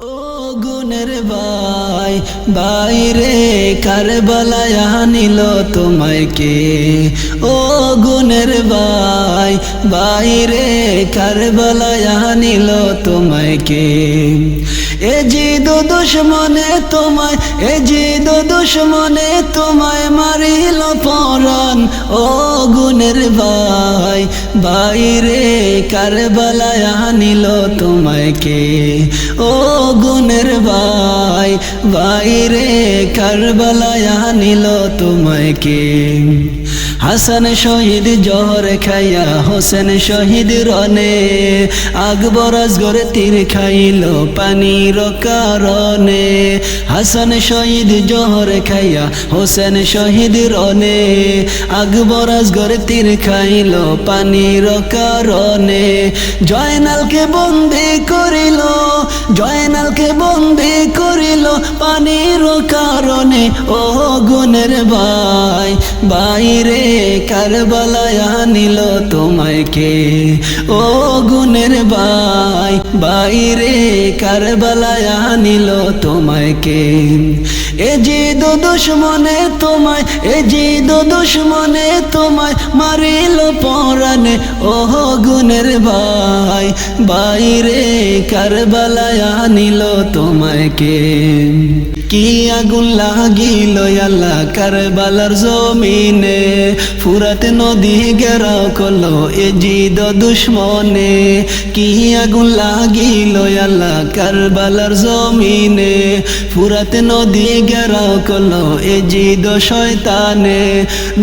ও গুনের ভাই বাইরে কারবালায় আনিল তোমায় কে। ও গুনের ভাই বাইরে কারবালায় আনিল তোমায় কে। এ জিদ দুশ্মনে তোমায়, এ জিদ দুশ্মনে তোমায় মারিল পরাণ। ও গুনের ভাই বাইরে কারবালায় আনিল তোমায় কে। ও গুনের ভাই বাইরে কারবালায় আনিল তোমায় কে। হাসান শহীদ জহর খাইয়া হোসেন শহীদ রনে, আকবর আসগর তীর খাইল পানির কারণে। হাসান শহীদ জহর খাইয়া হোসেন শহীদ রনে, আকবর আসগর তীর খাইল পানির কারণে। জয়নালকে বন্দী করিল, জয়নালকে বন্দী করিল পানির কারণে। ও গুনের ভাই বাইরে কারবালায় আনিল তোমায় কে। ও গুনের ভাই বাইরে কারবালায় আনিল তোমায় কে। এ জিদ দুশ্মনে তোমায়, এ জিদ দুশ্মনে তোমায় মারিল পরাণে। ও গুনের ভাই বাইরে কারবালায় আনিল তোমায় কে। কি আগুন লাগিল আল্লাহ কারবালার জমিনে, ফুরাত নদী ঘেরাও করলো এ জিদ দুশ্মনে। কি আগুন লাগিল আল্লাহ কারবালার জমিনে, ফুরাত নদী ঘেরাও করলো এ জিদ শয়তানে।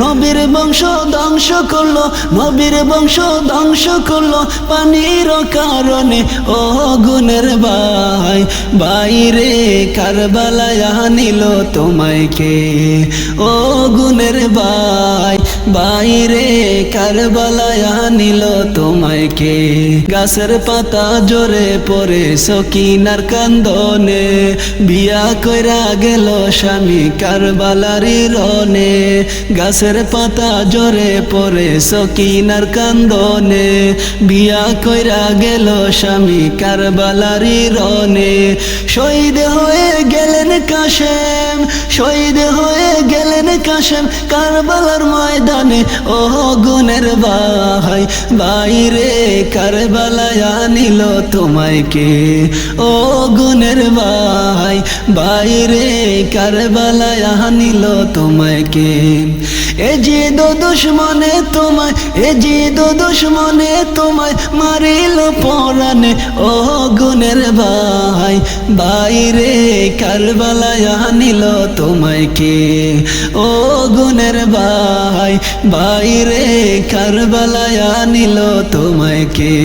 নবীর বংশ ধ্বংস করলো, নবীর বংশ ধ্বংস করলো পানির কারণে। ও গুনের ভাই বাইরে কারবালায় আনিল তোমায় কে। ও গুনের ভাই বাইরে কারবালায় আনিল তোমায় কে। গাছের পাতা জোরে পড়ে সকিনার কান্দনে, বিয়া কইরা গেল স্বামী কারবালারি রনে। গাছের পাতা জোরে পড়ে সকিনার কান্দনে, বিয়া কইরা গেল স্বামী কারবালারি রনে। শহীদ হয়ে গেলেন কাশেম, শহীদ হয়ে গেলেন কাশেম কারবালার ময়দানে। ও গুনের ভাই বাইরে কারবালায় আনিল তোমায় কে। ও গুনের ভাই বাইরে কারবালায় আনিল তোমায় কে। এ জিদ দুশ্মনে তোমায়, এ জিদ দুশ্মনে তোমায় মারিল পরাণে। ও গুনের ভাই বাইরে কারবালায় আনিল তোমায় কে। ও গুনের ভাই বাইরে কারবালায় আনিল তোমায় কে।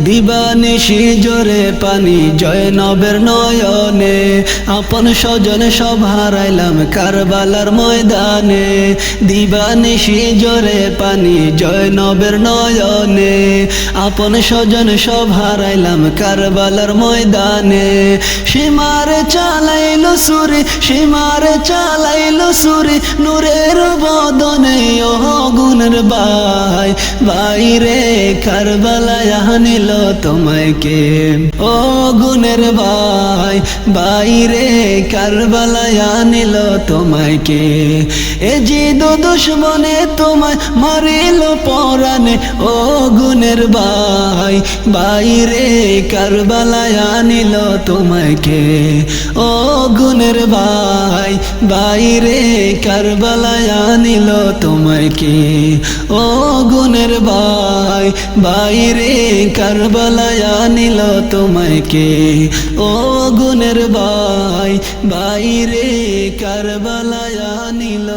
দিবানিশি জোরে পানি জয়নবের নয়নে, আপন স্বজন সব হারাইলাম কারবালার ময়দানে। দিবানিশি জোরে পানি জয়নবের নয়নে, আপন স্বজন সব হারাইলাম কারবালার ময়দানে। সীমার চালাইল সুরি, সীমার চালাইল সুরি নূরের বদনে। ও গুনের ভাই বাইরে কারবালায় আনিল তোমায় কে। ও গুনের ভাই বাইরে কারবালায় আনিল তোমায় কে। এ জিদ দুশ্মনে তোমায় মারিল পরাণে। ও গুনের ভাই বাইরে কারবালায় আনিল তোমায় কে। ও গুনের ভাই বাইরে কারবালায় আনিল তোমায় কে। ও গুনের ভাই বাইরে কারবালায় আনিল তোমায় কে। ও গুনের ভাই বাইরে কারবালায় আনিল।